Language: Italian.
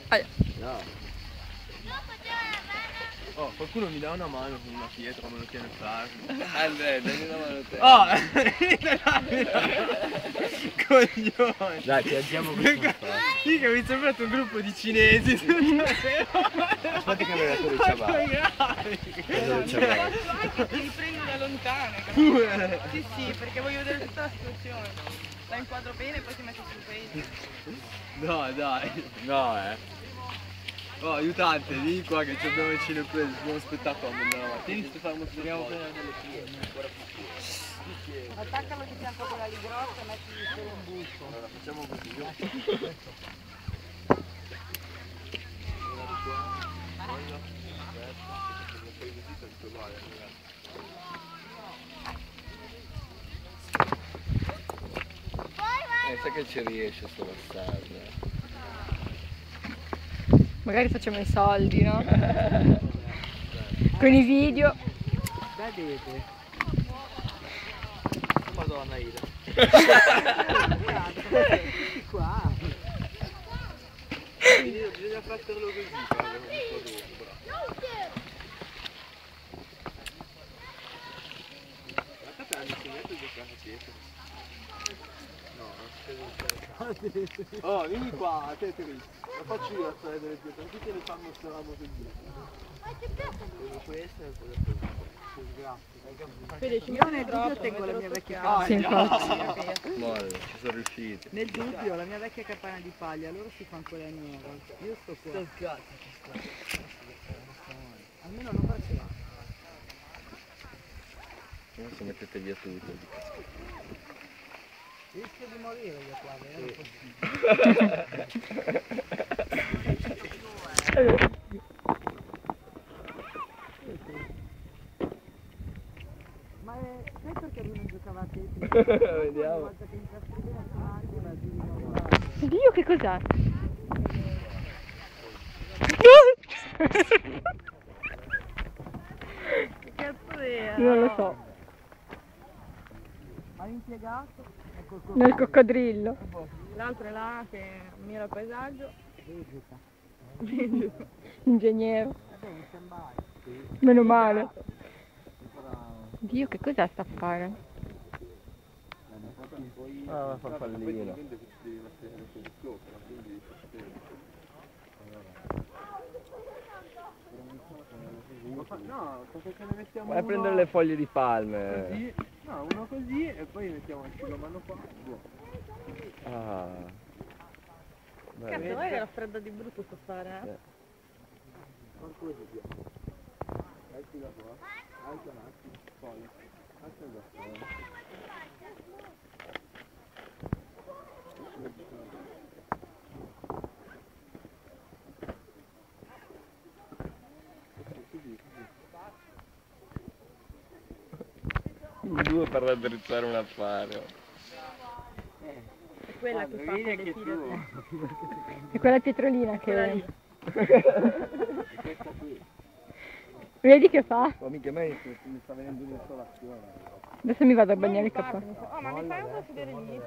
No. Oh, qualcuno mi dà una mano con una pietra, me lo tiene fermo. Andrea, dagli una mano a te. Oh! Coglione! Dai, ti alziamo questo. Figa, mi è sembrato un gruppo di cinesi. Aspetta che mi ha dato il ciabatte. Anche ti riprendo da lontano. Sì, sì, perché voglio vedere tutta la situazione. La inquadro bene e poi ti metto sul face. No, dai. No, Oh, aiutante, vieni qua che ci abbiamo il cinepreso, abbiamo aspettato a mandare avanti. Tieni sto fermo, speriamo bene delle piede. Attaccalo di fianco con la lì grossa e metti solo un buco. Allora, facciamo così. sai che ci riesce sto passaggio. Magari facciamo i soldi, no? Con i video. Vedete. Madonna Ida. Qua. Bisogna farlo così, un po' d'ombra. Ma te hanno insegnato a giocare a pietra? No, oh, vieni qua, Tetris. La faccio io la storia delle pietre, tutti te ne fanno sto ramo così. Questa è quella Fede, io nel dubbio tengo la mia vecchia campana. Sì, infatti. Muore, ci sono riusciti. Nel dubbio la mia vecchia campana di paglia, loro si fanno quella nuova. Io sto qua. Almeno non faceva. Adesso mettete via tutto. Rischio di morire io qua, vero? Ma sai perché voi non giocavate? Vediamo. Una volta che incastri bene la giri non va. Dio, che cos'è? Che cazzo era? Non lo so. Hai impiegato? Ecco il Nel coccodrillo. L'altro è là che mira il paesaggio. Ingegnere. Bene, sembra. Meno male. Dio, che cos'è sta a fare? Ah, una farfallina. No, perché ne mettiamo Vai a prendere le foglie di palme. così, no, uno così e poi mettiamo il asciugamano qua. Ah. Cazzo, Bello. vai che era fredda di brutto sto fare, eh? Quanto è di alzi da qua, alza un attimo, poi, alza da qua. Due per raddrizzare un affare. È quella che fa Vedi le che file. tu. È quella pietrolina Quella che... lì. Questa qui. Vedi che fa? Ma mica a me mi sta venendo un'insolazione. Adesso mi vado a bagnare il capo. Oh, ma mi fai una sedere lì?